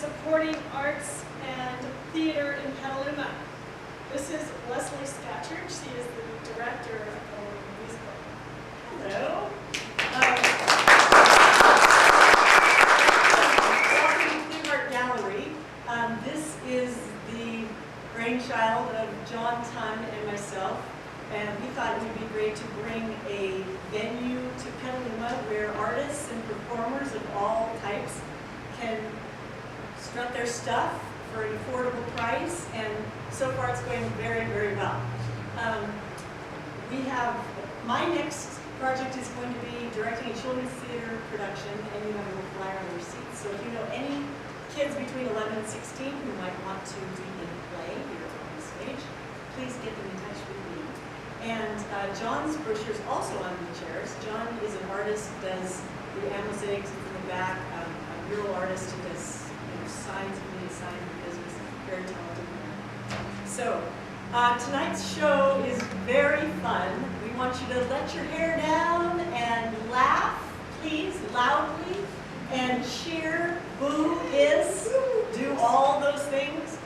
supporting arts and theater in Petaluma. This is Leslie Scatcherd. She is the director of Petaluma the Musical. Hello. Welcome to the Art Gallery. This is the brainchild of John Tunn and myself, and we thought it would be great to bring a venue to Petaluma where artists and performers of all types can strut their stuff for an affordable price, and so far it's going very, very well. My next project is going to be directing a children's theater production, and you have a little flyer on your seat. So if you know any kids between 11 and 16 who might want to be in a play here on the stage, please get them in touch with me. And John's brochure is also on the chairs. John is an artist, does the mosaics in the back, a mural artist who does signs for me, signs for business, very talented man. So, tonight's show is very fun. We want you to let your hair down and laugh, please, loudly, and cheer, boo, hiss, do all those things.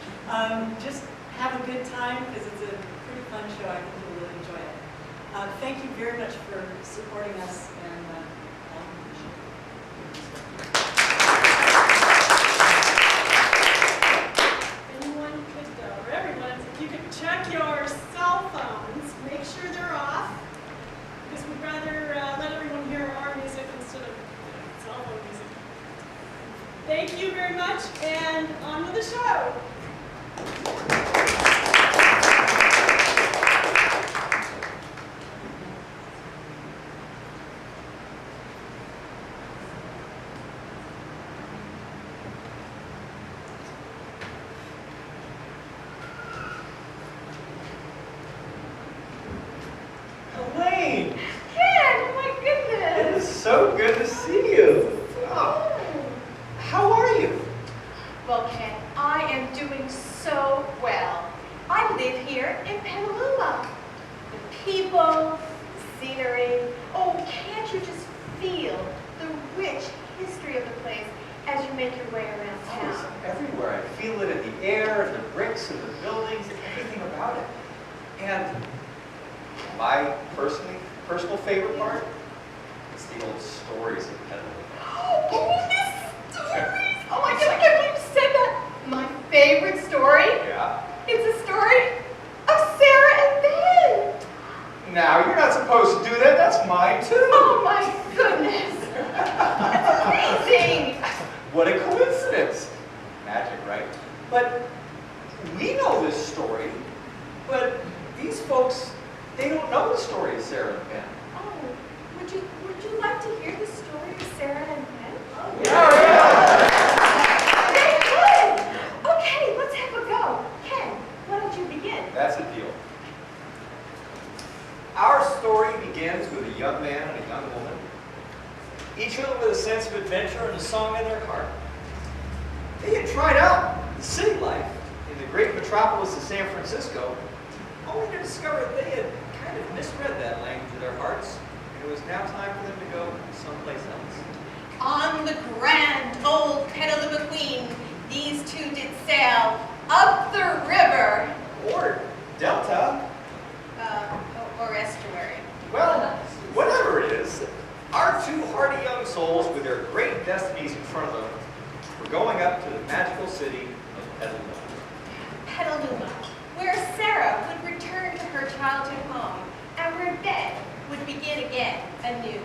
Just have a good time because it's a pretty fun show. I think you'll really enjoy it. Thank you very much for supporting us and on the show. Anyone could, or everyone, if you could check your cell phones, make sure they're off, because we'd rather let everyone hear our music instead of cell phone music. Thank you very much, and on with the show. Elaine! Ken, oh my goodness! It is so good to see you. Oh, how are you? Well, Ken, I am doing so well. I live here in Petaluma. The people, the scenery. Oh, can't you just feel the rich history of the place as you make your way around Oh, it's town? everywhere. I feel it in the air, and the bricks, and the buildings, and everything about it. And my personal favorite part is the old stories of Petaluma. Oh, the stories! Oh my God, I can't believe you said that! My favorite story? Yeah? It's a story of Sarah and Ben! Now, you're not supposed to do that. That's mine, too. Oh my goodness! That's amazing! What a coincidence. Magic, right? But we know this story, but these folks, they don't know the story of Sarah and Ben. Oh, would you like to hear the story of Sarah and Ben? Oh, Yeah. Very good! Okay, let's have a go. Ken, why don't you begin? That's a deal. Our story begins with a young man and a young woman, each of them with a sense of adventure and a song in their heart. They had tried out the city life in the great metropolis of San Francisco, only to discover they had kind of misread that language of their hearts, and it was now time for them to go someplace else. On the grand old Petaluma Queen, these two did sail up the river, Or Delta. or estuary. Well, whatever it is, our two hardy young souls with their great destinies in front of them were going up to the magical city of Petaluma. Petaluma, where Sarah would return to her childhood home and where Ben would begin again anew.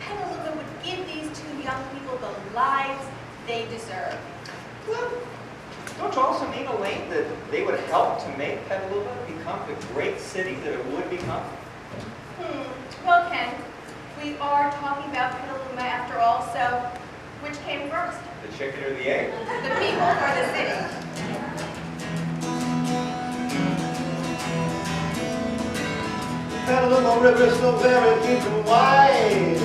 Petaluma would give these two young people the lives they deserve. Well, don't you also mean, Elaine, that they would help to make Petaluma become the great city that it would become? Well, Ken, we are talking about Petaluma after all, so which came first? The chicken or the egg? The people or the city? Petaluma River is so very deep and wide,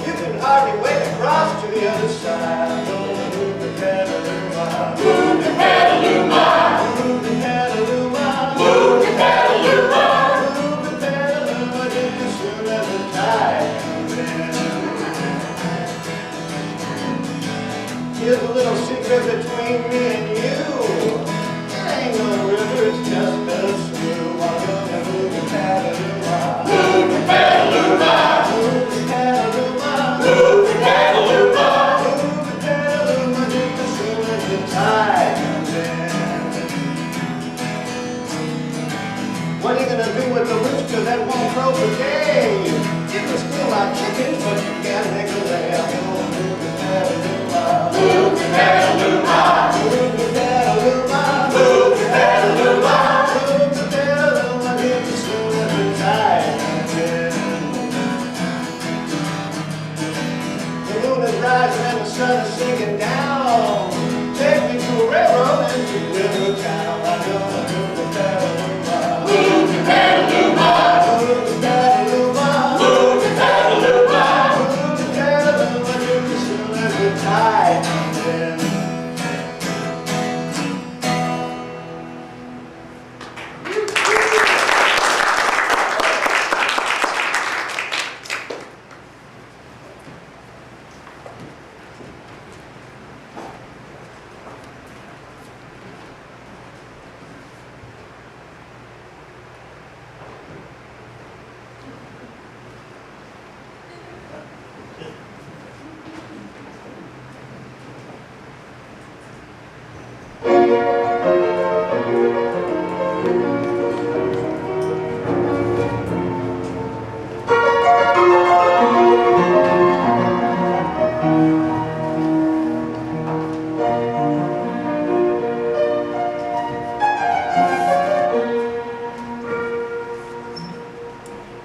you can hardly wade across to the other side. Oh, move to Petaluma, Move to Petaluma, move to Petaluma, move to Petaluma. move to Petaluma, just as soon as the tide comes in. Here's a little secret between me and you. There ain't no river, it's just a slough. I'm gonna move to Petaluma. Move to Petaluma, Move to Petaluma, move to Petaluma. move to Petaluma, just as soon as the tide comes in. What are you gonna do with the rooster that won't crow for days? You can steal my chickens, but you can't make a lamb. Oh, move to Petaluma, Move to Petaluma, move to Petaluma, move to Petaluma. move to Petaluma, just as soon as the tide comes in. The moon is rising and the sun is sinking down. Take me to a railroad and to River Town. I'm gonna move to Petaluma. Move to Petaluma, Move to Petaluma. move to Petaluma. Move to Petaluma, just night then.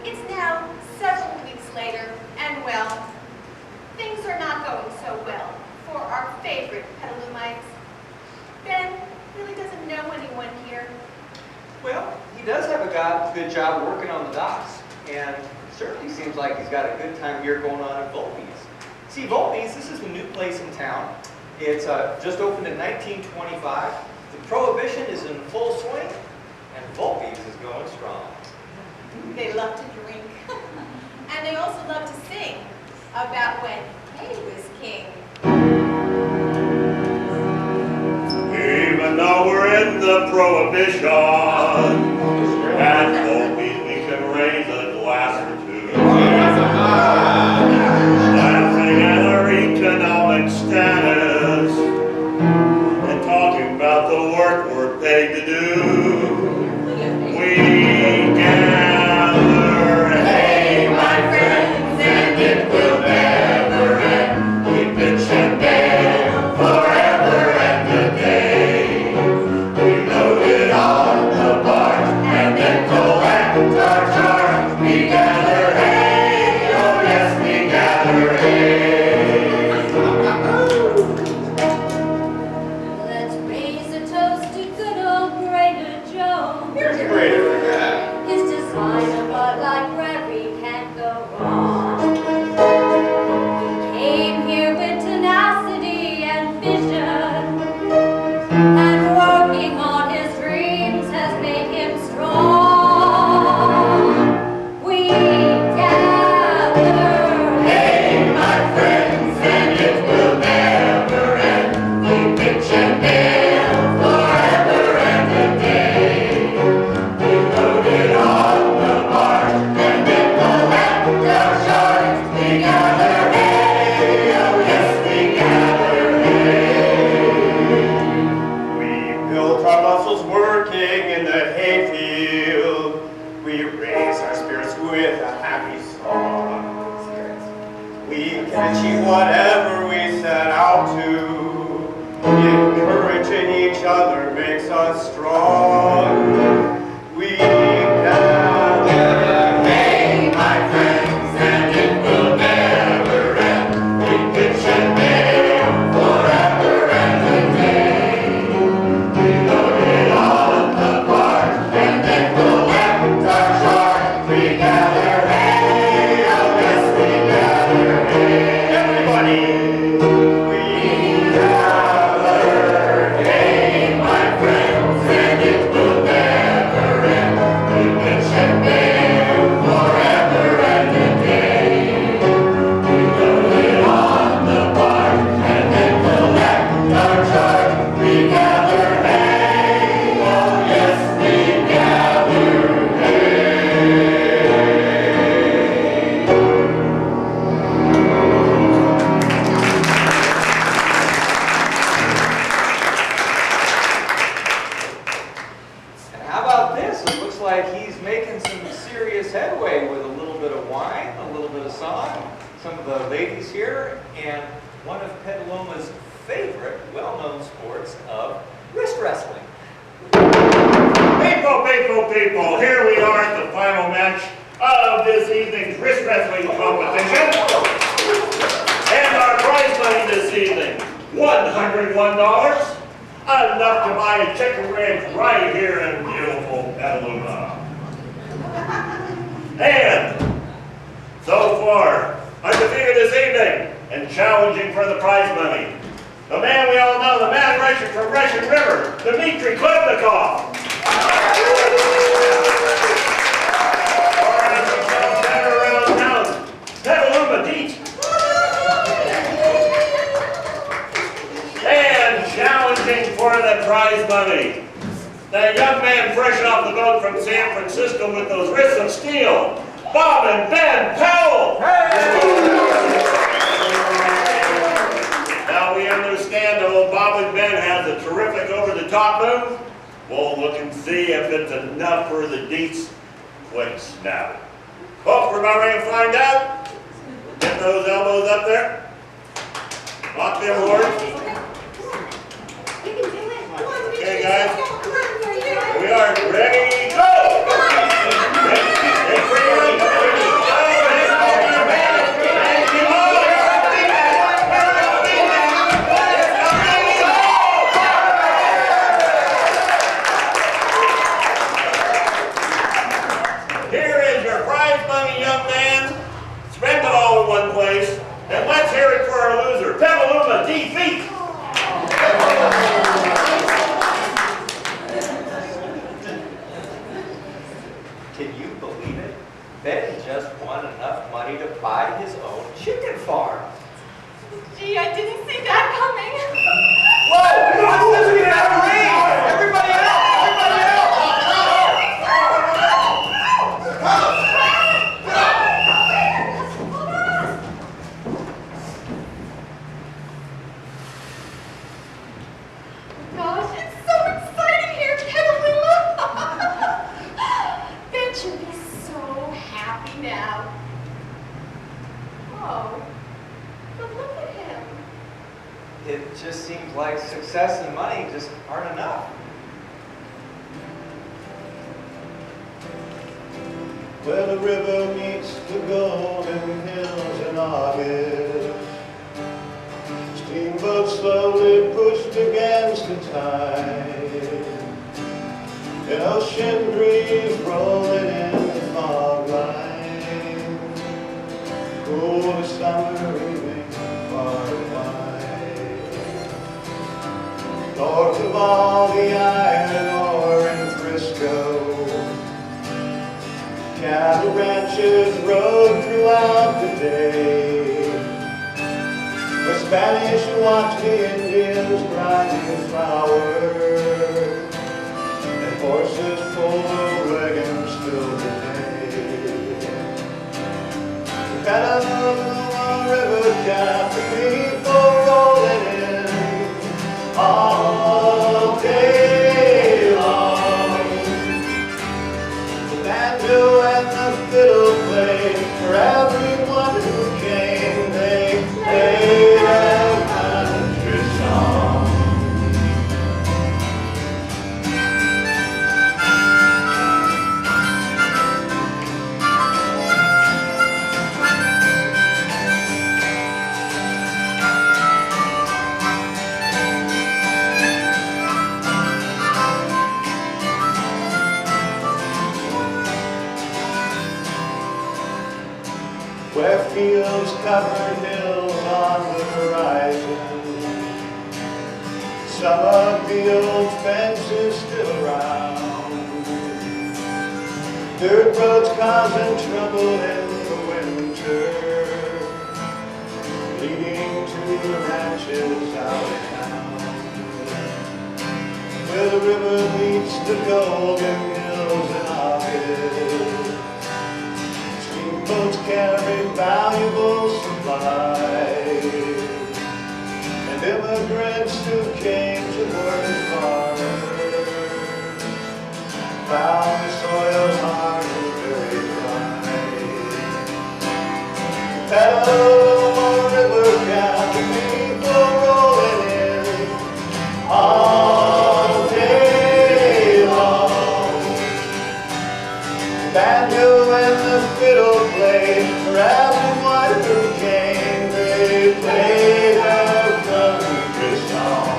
It's now several weeks later, and well, things are not going so well for our favorite Petalumites. Ben really doesn't know anyone here. Well, he does have a good job working on the docks, and it certainly seems like he's got a good time here going on at Volpe's. See, Volpe's, this is the new place in town. It's just opened in 1925. The Prohibition is in full swing, and Volpe's is going strong. They love to drink, and they also love to sing about when Hay was king. Even though we're in the Prohibition, at Volpe's we can raise a glass or two. Laughing at our economic status and talking about the work we're paid to do. We gather, hey, my friends, and it will never end. We pitch and bail forever and a day. We load it on the barge and then collect our charge. We gather, hey, oh yes, we gather, hey. Let's raise a toast to good old Greater Joe. Here's a greater. His design of Bud Light Prairie can't go wrong. He came here with tenacity and vision, and working on his dreams has made him strong. We gather, Hey, my friends, and it will never end. We pitch and bail forever and a day. We load it on the barge and then collect our charge. We gather, hey, oh yes, we gather, hey. We built our muscles working in the hayfield. We raise our spirits with a happy song. We can achieve whatever we set out to. Encouraging each other makes us strong. We gather. Hey, my friends, and it will never end. We pitch and bail forever and a day. We load it on the barge and then collect our charge. We gather, hey, oh yes, we gather, hey. Everybody. We Gather, hey, my friends, and it will never end. We pitch and bail forever and a day. We load it on the barge and then collect our charge. We gather, hey, oh yes, we gather, hey. And how about this? It looks like he's making some serious headway with a little bit of wine, a little bit of song, some of the ladies here, and one of Petaluma's favorite well-known sports of wrist wrestling. People, here we are at the final match of this evening's wrist wrestling competition. And our prize money this evening, $101, enough to buy a chicken ranch right here in beautiful Petaluma. And so far, undefeated this evening, and challenging for the prize money. The man we all know, the man Russian from Russian River, Dmitry Klebnikov. Or as we call better around town, Petaluma Deet. And challenging for the prize money, the young man fresh off the boat from San Francisco with those wrists of steel, Bob and Ben Powell. Now we understand that old Bob and Ben has a terrific over-the-top move. We'll look and see if it's enough for the Deets. Quick snap. Folks, we're about ready to find out. Get those elbows up there. Lock them horns. Okay, guys. Here we are. Ready, go! Ready, free, go! Here is your prize money, young man. Spend it all in one place. And let's hear it for our loser, Petaluma defeat. Can you believe it? Ben just won enough money to buy his own chicken farm. Gee, I didn't see that coming. Whoa! What's this? We have a race! Everybody out! Everybody out! Gosh, it's so exciting here, Petaluma. Ben should be so happy now. Oh, but look at him. It just seems like success and money just aren't enough. Where the river meets the golden hills in August, steamboats slowly pushed against the tide, an ocean breeze rolling in the fog line, cool summer evening far and wide. North of all the iron ore in Frisco, cattle ranches rode throughout the day, where Spanish watched the Indians grinding flour, and horses pulled the wagons still today. The Petaluma River kept the people rolling in all day long. The banjo and the fiddle played for everyone who came. They played a country song. Where fields covered hills on the horizon, some of the old fences still around, dirt roads causing trouble in the winter, leading to the ranches out of town, where the river meets the golden hills in August. Boats carried valuable supplies, and immigrants who came to work as farmers found the soil hard and very dry. Petaluma River got the people rolling in all day long. Banjo and the fiddle played for everyone who came. They played a country song.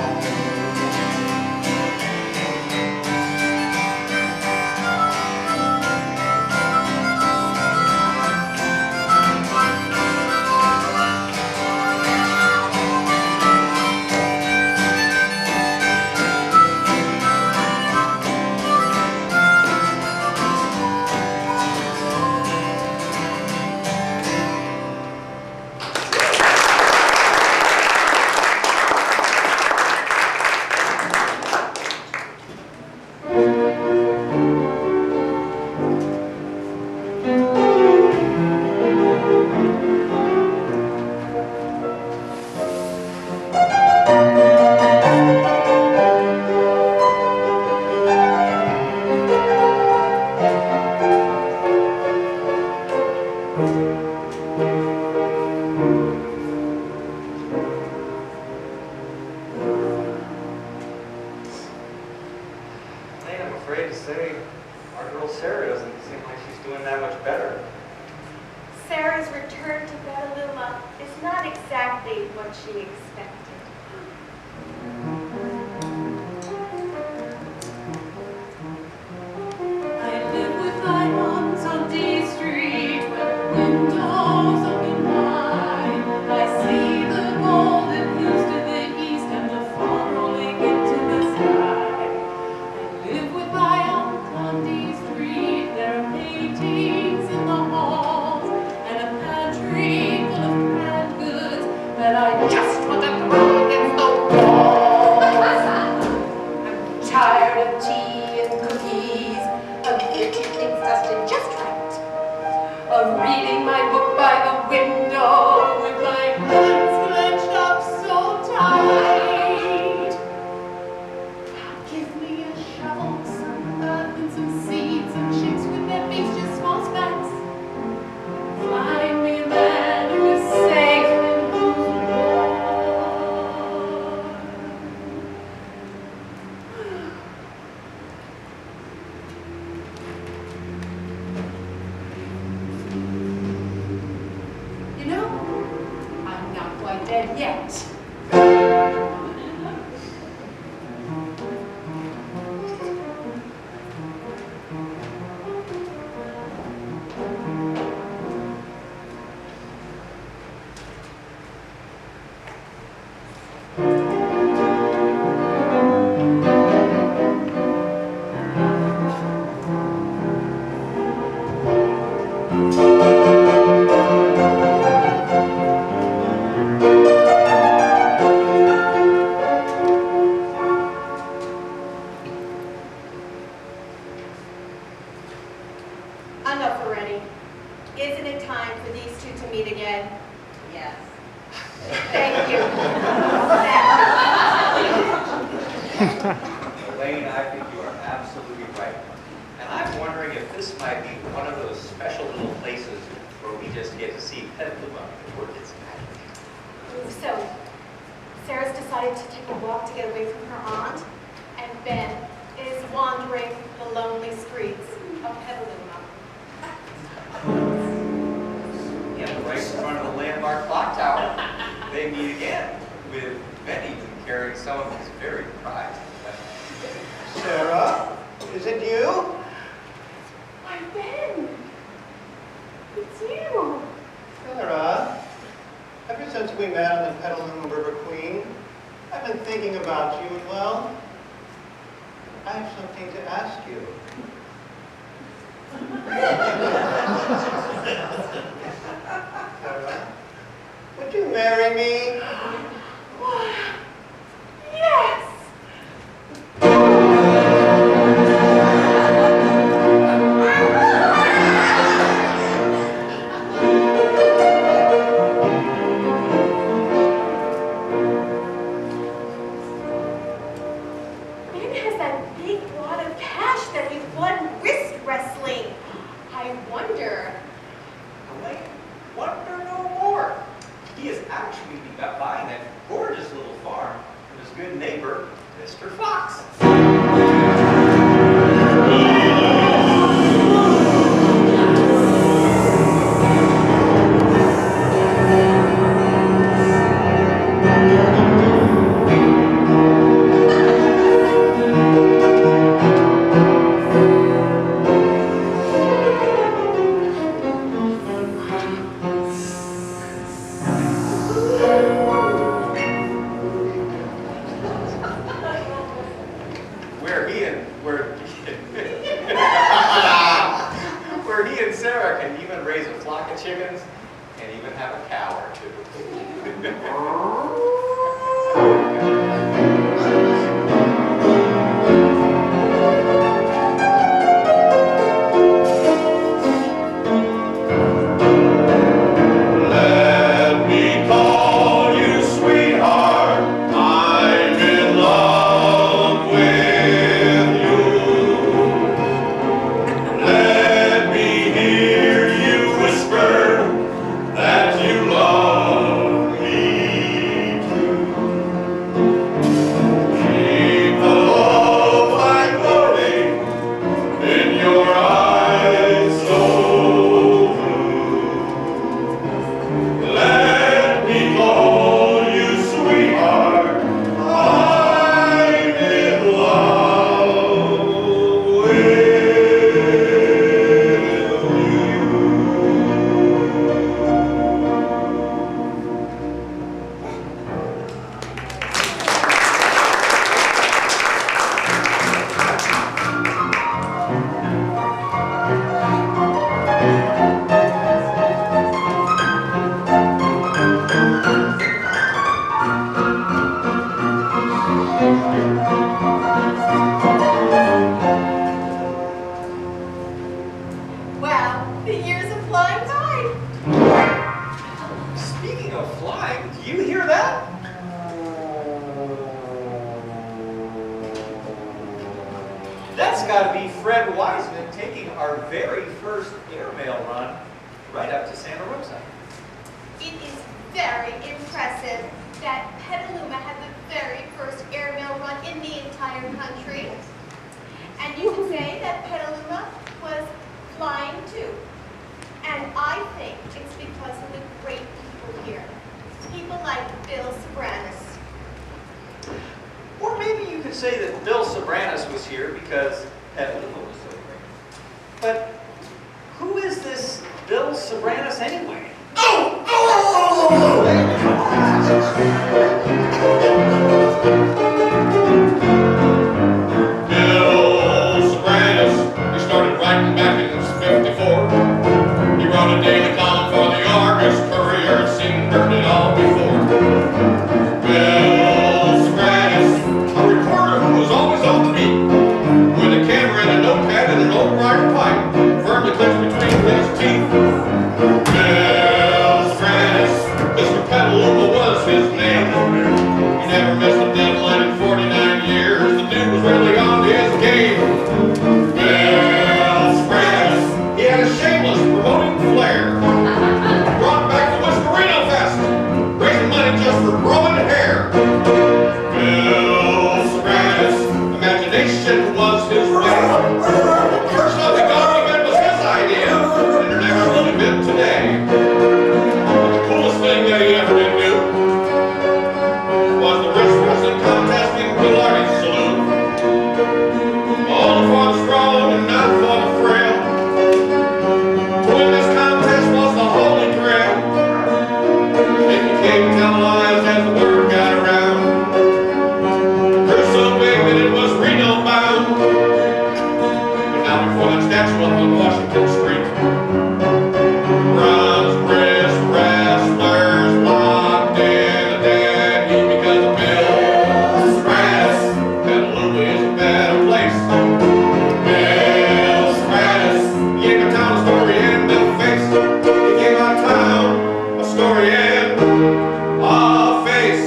afraid to say our girl Sarah doesn't seem like she's doing that much better. Sarah's return to Petaluma is not exactly what she expected. I live with my arms on D Street, where windows open wide. I see the golden hills to the east and the fog rolling into the sky. I live with my aunt on D Street. There are paintings in the halls and a pantry full of canned goods that I just want to throw against the wall. I'm tired of tea and cookies, of getting things dusted just right, of reading my book by the window with my hands clenched up so tight. Give me a shovel, some earth and some seeds, some chicks with their beaks just small specks. Find me a man who is safe and who's warm. You know, I'm not quite dead yet. Enough already. Isn't it time for these two to meet again? Yes. Thank you. Elaine, I think you are absolutely right. And I'm wondering if this might be one of those special little places where we just get to see Petaluma work its magic. So, Sarah's decided to take a walk to get away from her aunt, and Ben is wandering the lonely streets of Petaluma. Yeah, right in front of the landmark clock tower, they meet again, with Benny carrying some of his very prized possessions. Sarah, is it you? Why, Ben! It's you! Sarah, ever since we met on the Petaluma River Queen, I've been thinking about you, and well, I have something to ask you. Sarah, would you marry me? Yes! Ben has that big wad of cash that we won wrist wrestling. I wonder. Elaine, wonder no more. He is actually buying Wow, the years are flying by. Speaking of flying, do you hear that? That's got to be Fred Wiseman taking our very first airmail run right up to Santa Rosa. It is very impressive that Petaluma had the very first airmail run in the entire country. And you can say that Petaluma was flying too. And I think it's because of the great people here. People like Bill Sobranis. Or maybe you could say that Bill Sobranis was here because Petaluma was so great. But who is this Bill Sobranis anyway? Bill Sobranis, he started writing back in 54. He wrote a daily column for the Argus Courier, had seen heard it all before. Bill Sobranis, a reporter who was always on the beat, with a camera and a notepad and an old briar pipe, firmly clenched between his teeth. Bill Sobranis, Mr. Petaluma was his name. He never missed a deadline in 49 years. The dude was really on his game. Bill Sobranis, he had a shameless promoting flair. Brought back the Whiskerino Fest, raising money just for growing hair. Bill Sobranis, imagination was his way. First off, the government was his idea, and they're never really been today. But the coolest thing that he ever did do was the wrist wrestling contest in Pilardi's saloon. All for the strong and not for the frail. To win this contest was the holy grail. It became televised as the word got around. Grew so big that it was Reno bound. But now before that statue up on Washington Street, bronze wrist wrestlers locked in a dead heat because of Bill Sobranis. Petaluma is a better place. Bill Sobranis, he gave our town a story and a face. He gave our town a story and a face.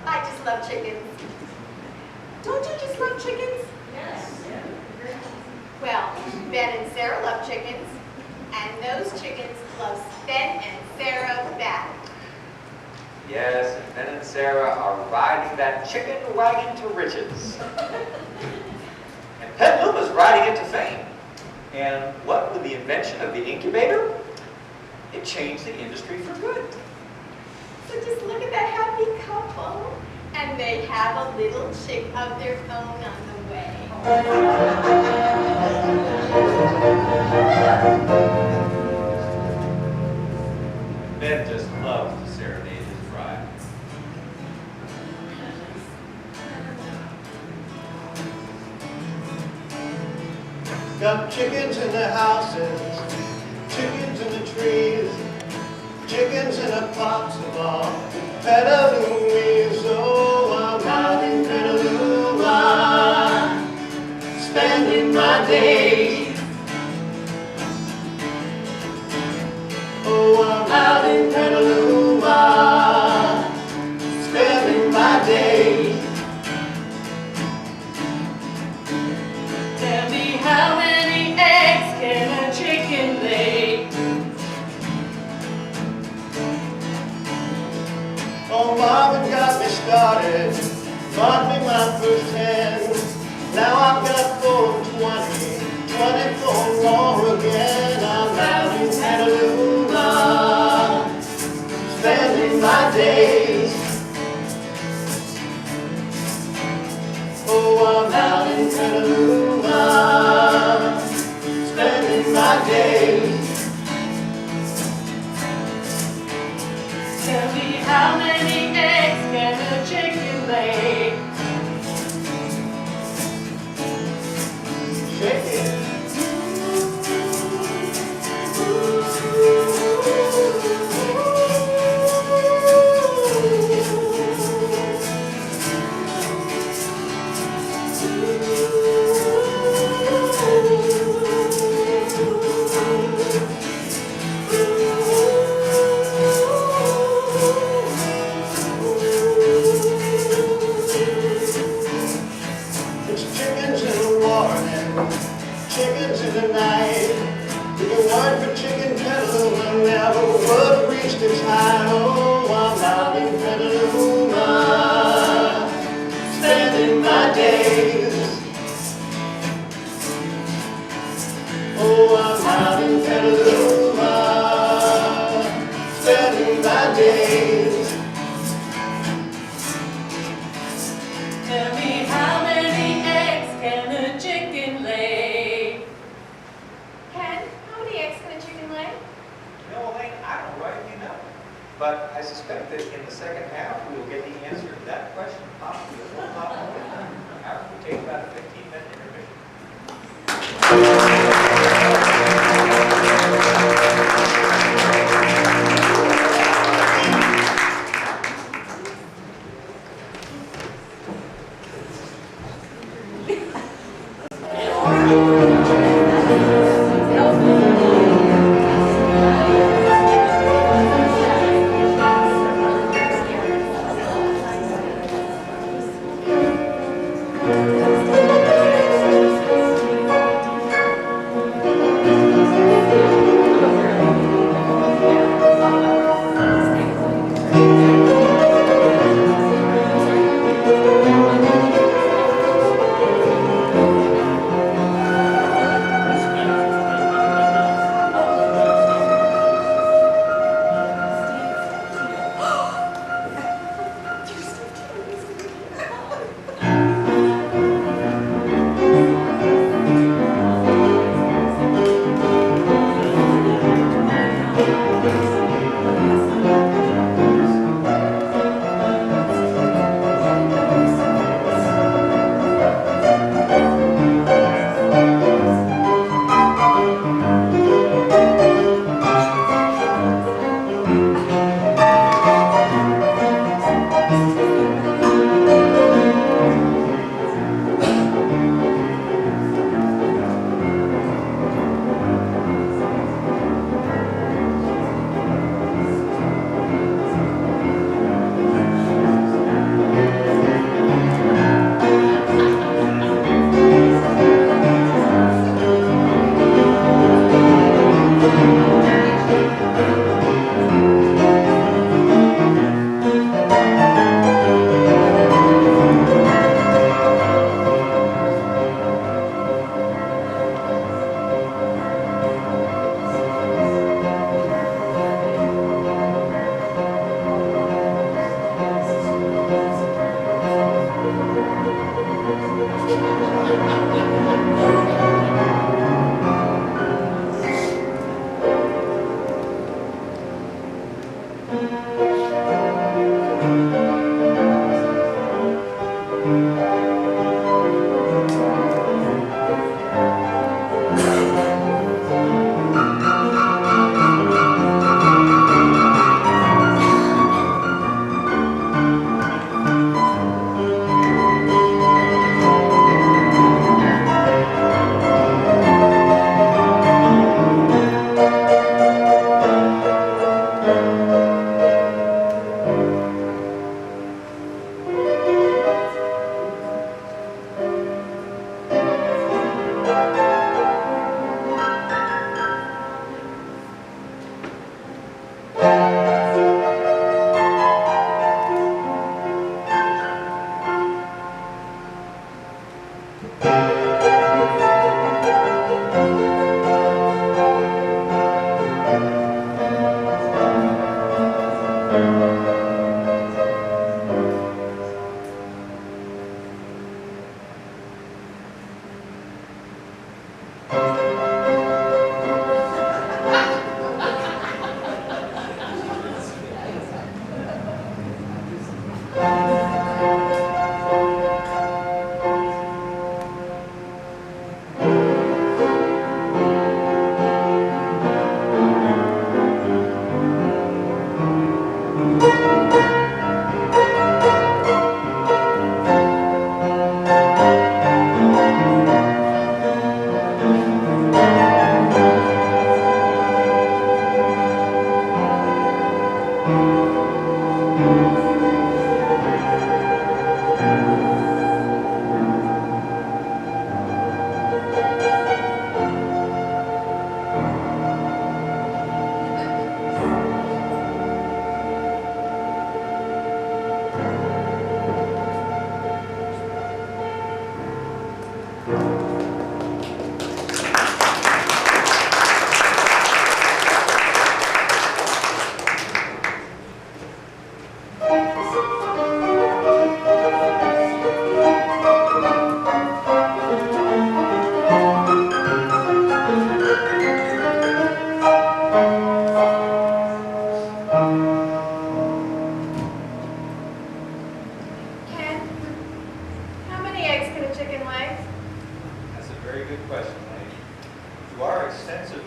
I just love chickens. Don't you just love chickens? Yes. Well, Ben and Sarah love chickens, and those chickens love Ben and Sarah back. Yes, and Ben and Sarah are riding that chicken wagon to riches. And Petaluma's riding it to fame. And what with the invention of the incubator, it changed the industry for good. So just look at that happy couple, and they have a little chick of their own on the way. Ben just loves to serenade his bride. Got chickens in the houses, chickens in the trees, chickens in a pot of all. Petaluma, oh, I'm out in Petaluma, spending my days. Oh, I'm out in Petaluma, spending my days. Tell me how many eggs can a chicken lay? Oh, Marvin got me started, bought me my first hen. Now I've got 4 of 20, 24 more again. I'm out in Petaluma, spending my days. Oh, I'm out in Petaluma, spending my days. Tell me how many eggs can a chicken lay? Shake it. It's chickens in the morning, chickens in the night. If it weren't for chicken Petaluma, never would have reached its height. Oh, I'm out in Petaluma, spending my days. Oh, I'm out in Petaluma, spending my days. Tell me how many eggs can a chicken lay? Ken, how many eggs can a chicken lay? No, Elaine, I don't rightly know. But I suspect that in the second half, we will get the answer to that question, possibly a little lot more, after we take about a 15-minute intermission.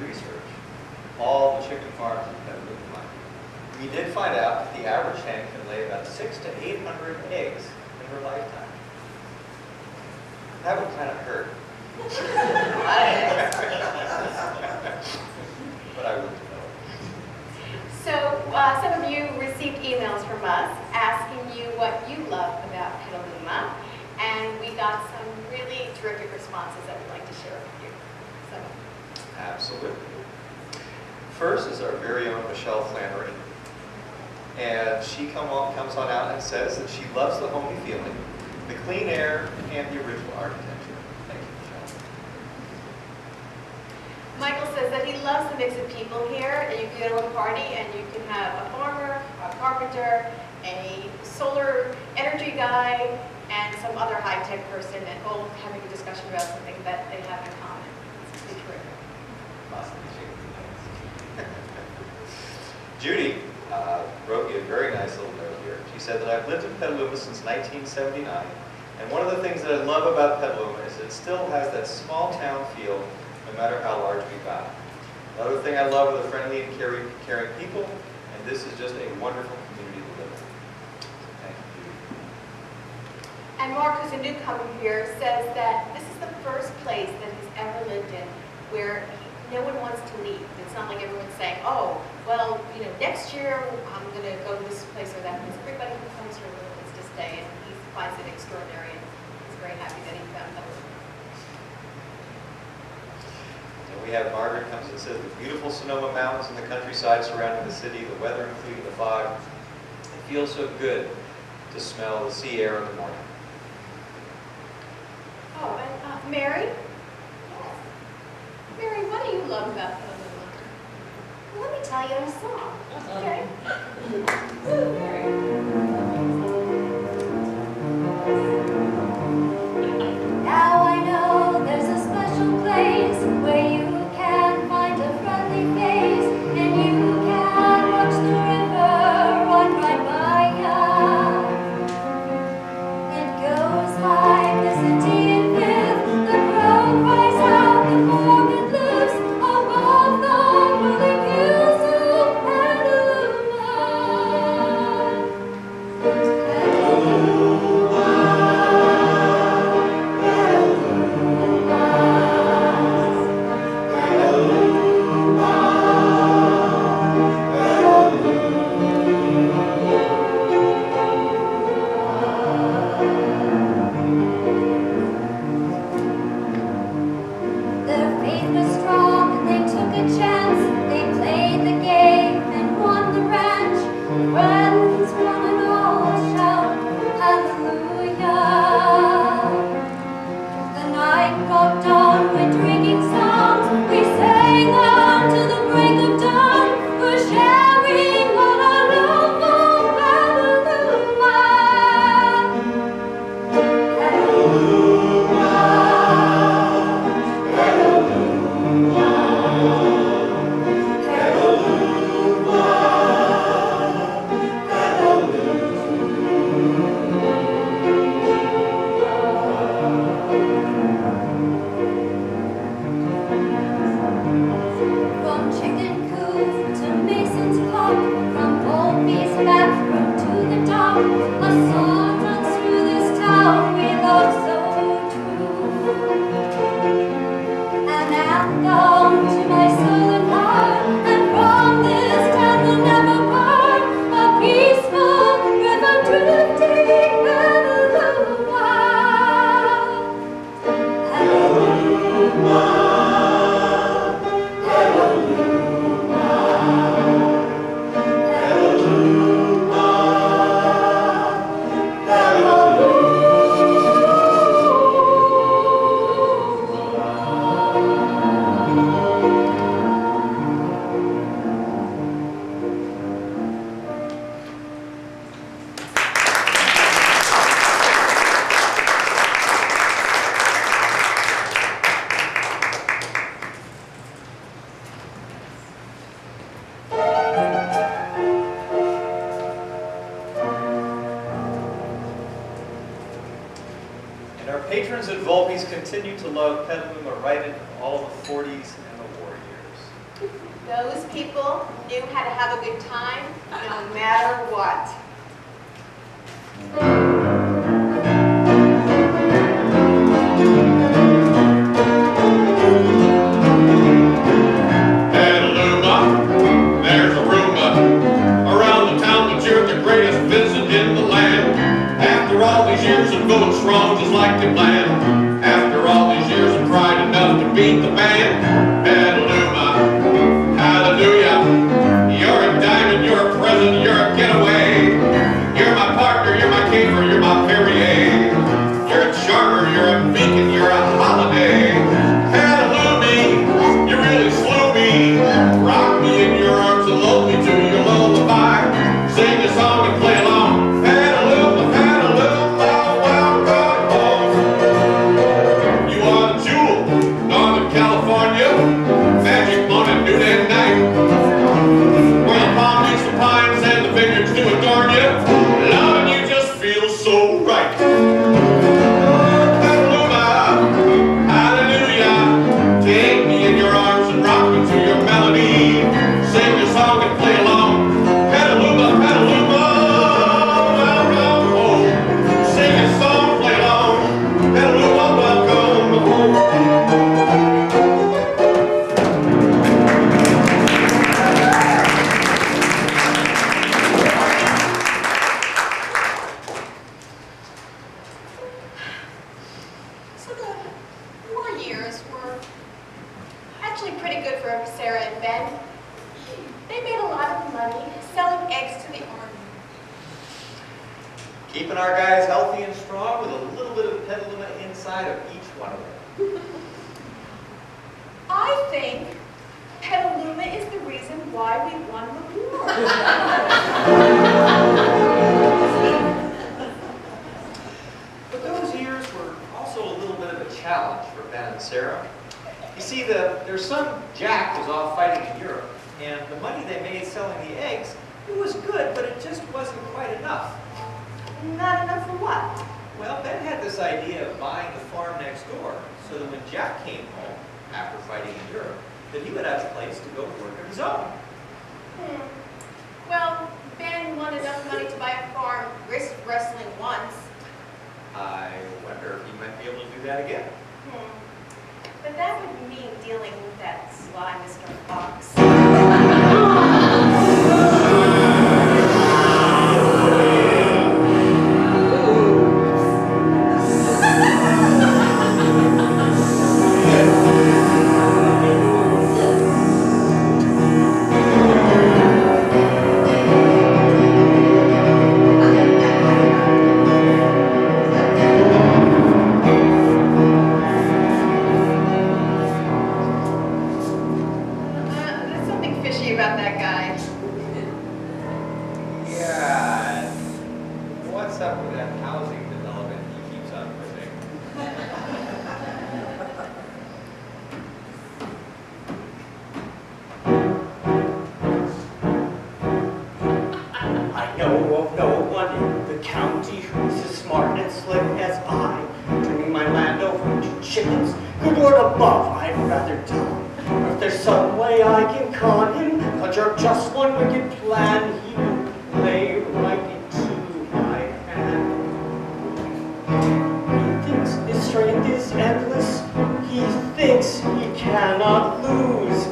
research all the chicken farms in Petaluma. We did find out that the average hen can lay about 600 to 800 eggs in her lifetime. That would kind of hurt. But I wouldn't know. So some of you received emails from us asking you what you love about Petaluma, and we got some really terrific responses that we'd like to share with you. So. Absolutely. First is our very own Michelle Flannery. And she comes on out and says that she loves the homey feeling, the clean air, and the original architecture. Thank you, Michelle. Michael says that he loves the mix of people here, and you can go to a party and you can have a farmer, a carpenter, a solar energy guy, and some other high-tech person, and all having a discussion about something that they have in common. It's pretty terrific. Judy wrote me a very nice little note here. She said that I've lived in Petaluma since 1979, and one of the things that I love about Petaluma is it still has that small town feel no matter how large we got. Another thing I love are the friendly and caring people, and this is just a wonderful community to live in. Thank you, Judy. And Mark, who's a newcomer here, says that this is the first place that he's ever lived in where no one wants to leave. It's not like everyone's saying, oh, well, you know, next year I'm going to go to this place or that place. Everybody who comes here really wants to stay, and he finds it extraordinary, and he's very happy that he found that. And we have Margaret comes and says, the beautiful Sonoma Mountains and the countryside surrounding the city, the weather including the fog, it feels so good to smell the sea air in the morning. Oh, and Mary? Mary, what do you love about Petaluma? Let me tell you in a song. Okay. Mary. Now I know there's a special place where you can find a friendly face, and you can watch the river run right by ya. It goes like the city in fifth, the crow cries out, the forget lives above the rolling hills of Petaluma. Their faith was strong, they took a chance, they played the game and won the ranch. Friends, one and all shout hallelujah. The night got dawn with drinking songs, we sang on to the break of dawn, for sharing all our love for Petaluma. From chicken coop to Mason's clock, from Volpe's back room to the top, a song runs through this town we love so true. An anthem to my southern heart, and from this town we'll never part. A peaceful river drifting Petaluma. Petaluma. And our patrons at Volpe's continue to love Petaluma right into all the 40s and the war years. Those people knew how to have a good time, no matter what. Petaluma, there's a rumor around the town that you're the greatest visit in the land. After all these years of going strong just like they planned, after all these years of trying enough to beat the band, Petaluma, hallelujah, you're a diamond, you're a present, you're a getaway. You're my partner, you're my caper, you're my Perrier. You're a charmer, you're a beacon, you're a holiday. Petaluma, you really slew me. Rock me in your arms and lull me to your lullaby. Sing a song and play along. Petaluma, Petaluma, welcome home. You are the jewel, Northern California, magic on a noonday night. Where the palm meets the pines and the vineyards do adorn you. Loving you just feels so right. Petaluma, hallelujah, take me in your arms and rock me to your melody. Sing a song and play along. Petaluma, Petaluma, welcome home. Sing a song, play along. Petaluma, welcome home. So the war years were actually pretty good for Sarah and Ben. They made a lot of money selling eggs to the army. Keeping our guys healthy and strong with a little bit of Petaluma inside of each one of them. I think Petaluma is the reason why we won the war. But those years were also a little bit of a challenge for Ben and Sarah. You see, their son Jack was off fighting in Europe, and the money they made selling the eggs, it was good, but it just wasn't quite enough. Not enough for what? Well, Ben had this idea of buying the farm next door, so that when Jack came home after fighting in Europe, that he would have a place to go work on his own. Well, Ben won enough money to buy a farm, risk wrestling once. I wonder if he might be able to do that again. But that would mean dealing with that sly Mr. Fox. There's something fishy about that guy. Yeah. What's up with that housing development he keeps on pushing? I know of no one in the county who's as smart and slick as I. Turning my land over to chickens, good Lord above, I'd rather die. If there's some way I can con him, conjure up just one wicked plan, he will play right into my hand. He thinks his strength is endless, he thinks he cannot lose.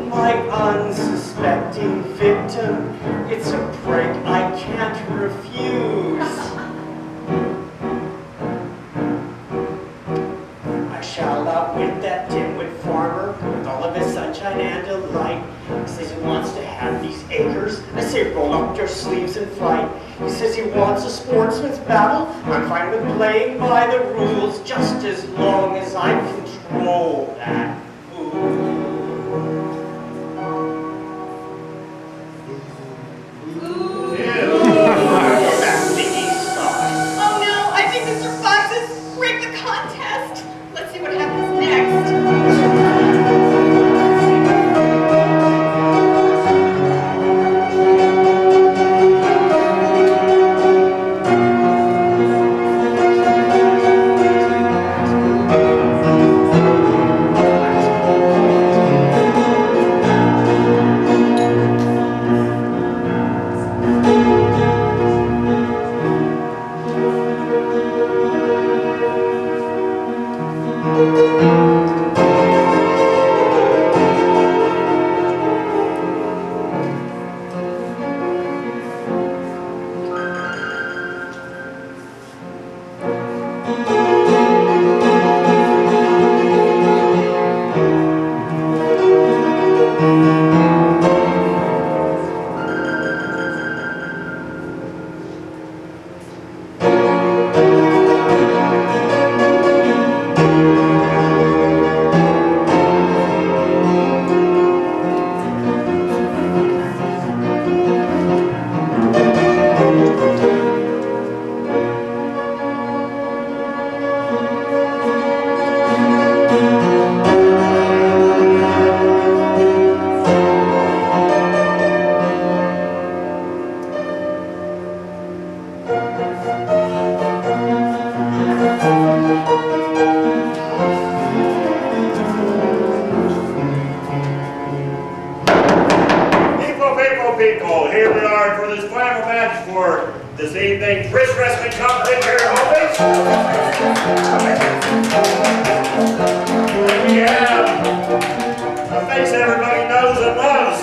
My unsuspecting victim, it's a prank I can't refuse. I shall outwit that dimwit farmer with all of his sunshine and delight. He says he wants to have these acres. I say roll up your sleeves and fight. He says he wants a sportsman's battle. I'm fine with playing by the rules just as long as I control that fool. Oh no, I think Mr. Fox has rigged the contest. Let's see what happens next. people, here we are for this final match for this evening Chris Wrestling Competition here in Hobart. And we have a face everybody knows and loves.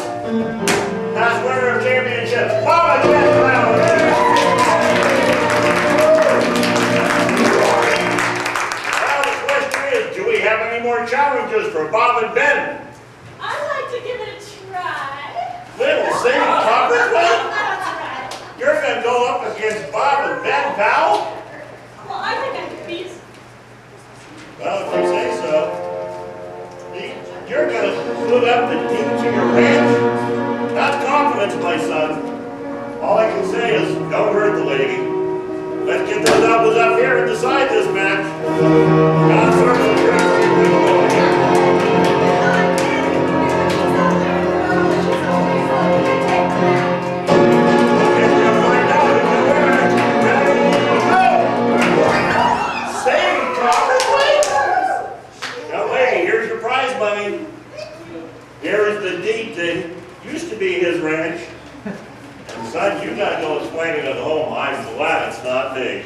Past winner of championships, Bob again. Well, the question is, do we have any more challenges for Bob and Ben? I'd like to give it a try. Little singing Copperfield? That's right. You're gonna go up against Bob and Ben, pal? Well, I think I could beat. Well, if you say so. You're gonna put up the deed to your ranch? Not confidence, my son. All I can say is, don't hurt the lady. Let's get those elbows up here and decide this match. God serves the church. Here is the deed that used to be his ranch. And son, you gotta go explain it at home. I'm glad it's not me.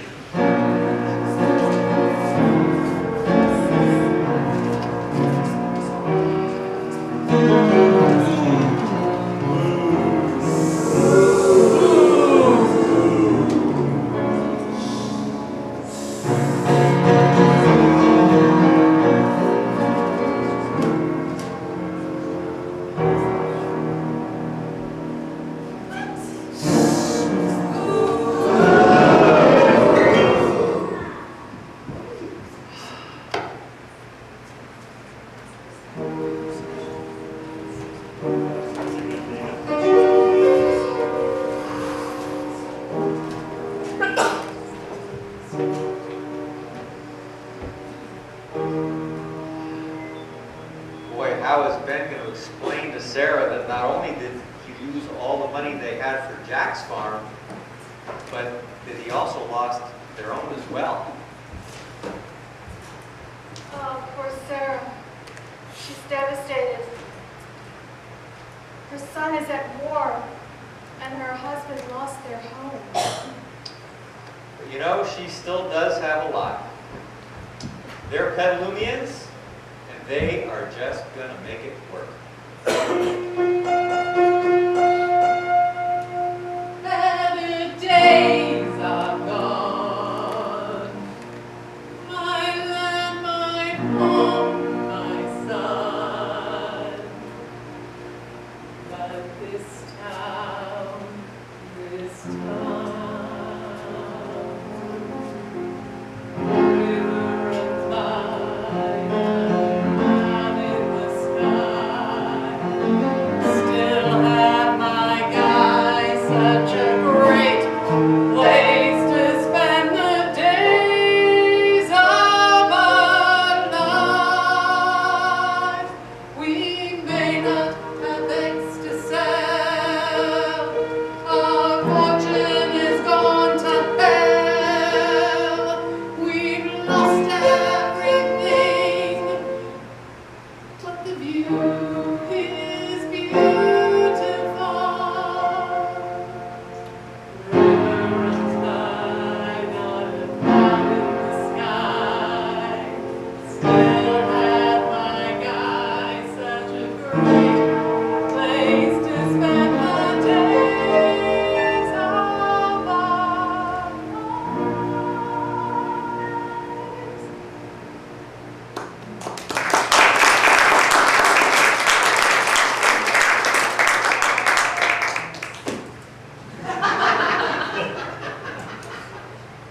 Boy, how is Ben going to explain to Sarah that not only did he lose all the money they had for Jack's farm, but that he also lost their own as well? Oh, poor Sarah. She's devastated. Her son is at war, and her husband lost their home. But you know, she still does have a lot. They're Petalumians, and they are just going to make it work. Better days are gone. My land, my home, my son. But this town, river and tide, down in the sky. Still have my guy such a great place to spend the days of our lives. We may not have things to sell. Our fortune is gone to hell. We've lost everything, but the view is beautiful. River runs by, not a cloud in the sky. Still have my guy such a great place to spend the days of our lives.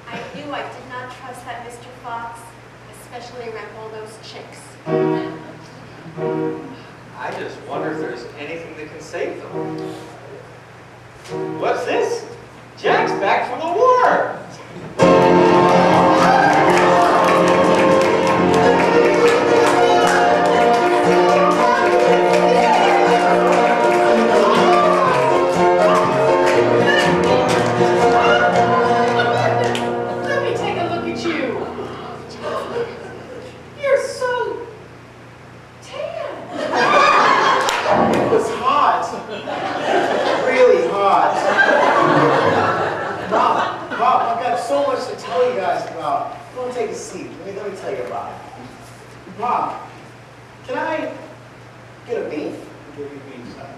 I knew I did not trust that Mr. Fox, especially around all those chicks. I just wonder if there's anything that can save them. What's this? Jack's back from the war! Let me take a look at you. You're so tan. It was hot. Really a seat. Let me tell you about it. Mom, can I get a beef? Give you beans, son.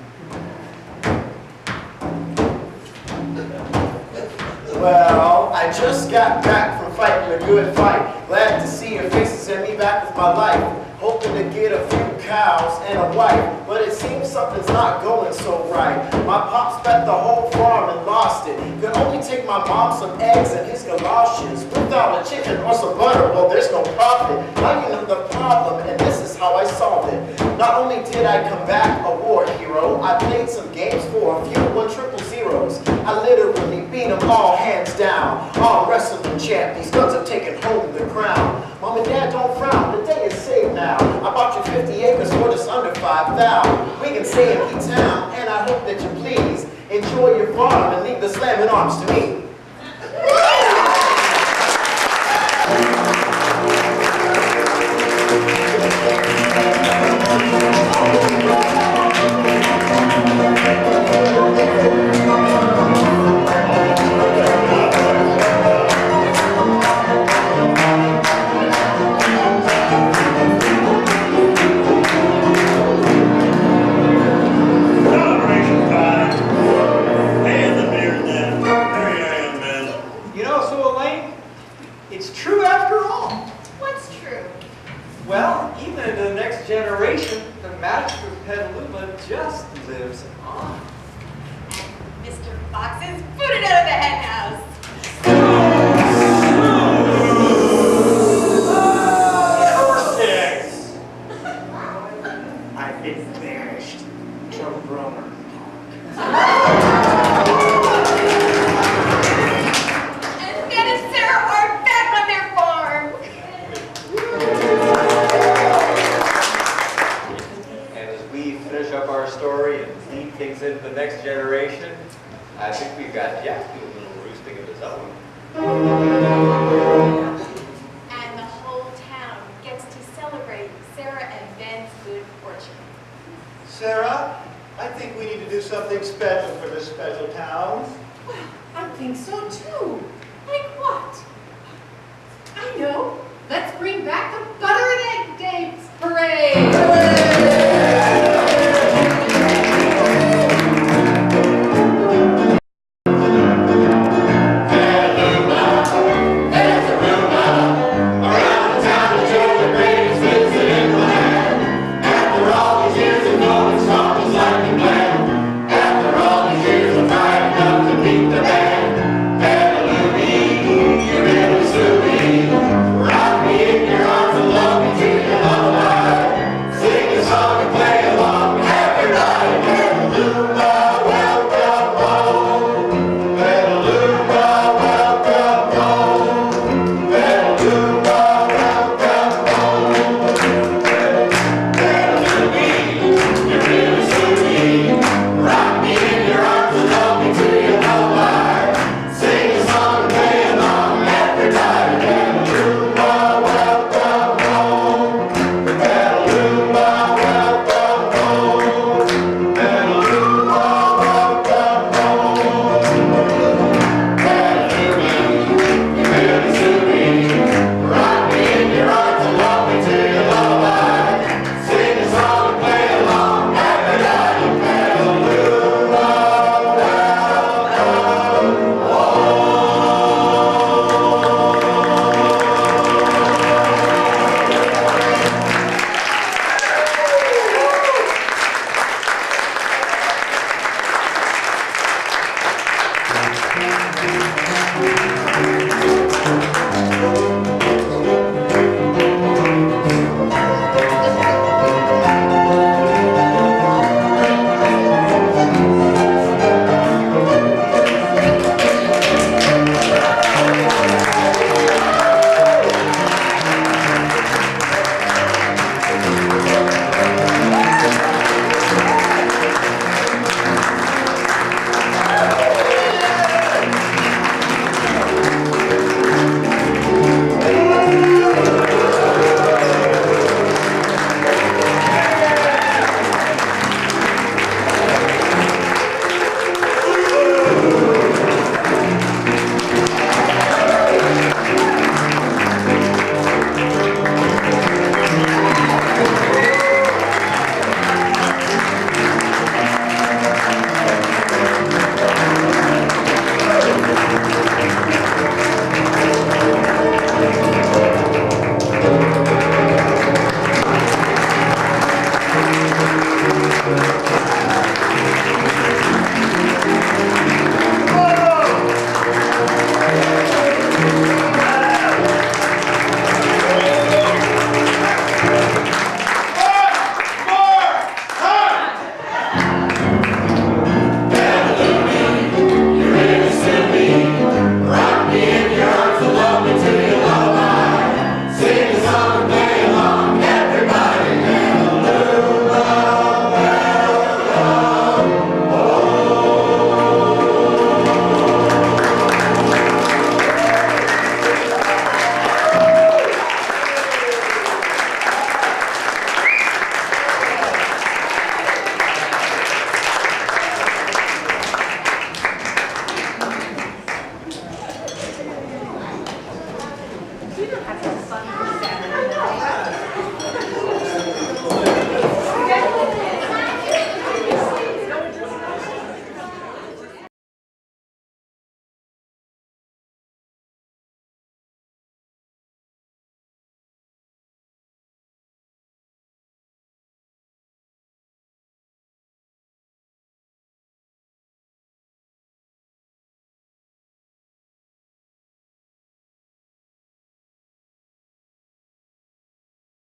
Well, I just got back from fighting a good fight. Glad to see your faces and me back with my life. Hoping to get a few cows and a wife, but it seems something's not going so right. My pop spent the whole farm and lost it. Could only take my mom some eggs and his galoshes. Without a chicken or some butter, well, there's no profit. Now you know the problem, and this is how I solved it. Not only did I come back a war hero, I played some games for a few 1-0-0s. I literally beat them all hands down. Arm wrestling champ, these guns have taken home the crown. Mom and Dad, don't frown, the day is saved now. I bought you 50 acres for just under 5,000. We can stay in E-Town, and I hope that you please enjoy your farm and leave the slamming arms to me. Celebration time. Hey, the beard then. There I am, then. You know, so Elaine, it's true after all. What's true? Well, even in the next generation, the magic of Petaluma just lives on. Mr. Fox is booted out of the hen house. Six. I've been banished to Romer. And Ben and Sarah are back on their farm. And as we finish up our story and lead things into the next generation, I think we've got Jack doing a little roosting of his own. And the whole town gets to celebrate Sarah and Ben's good fortune. Sarah, I think we need to do something special for this special town. Well, I think so too. Like what? I know. Let's bring back the butter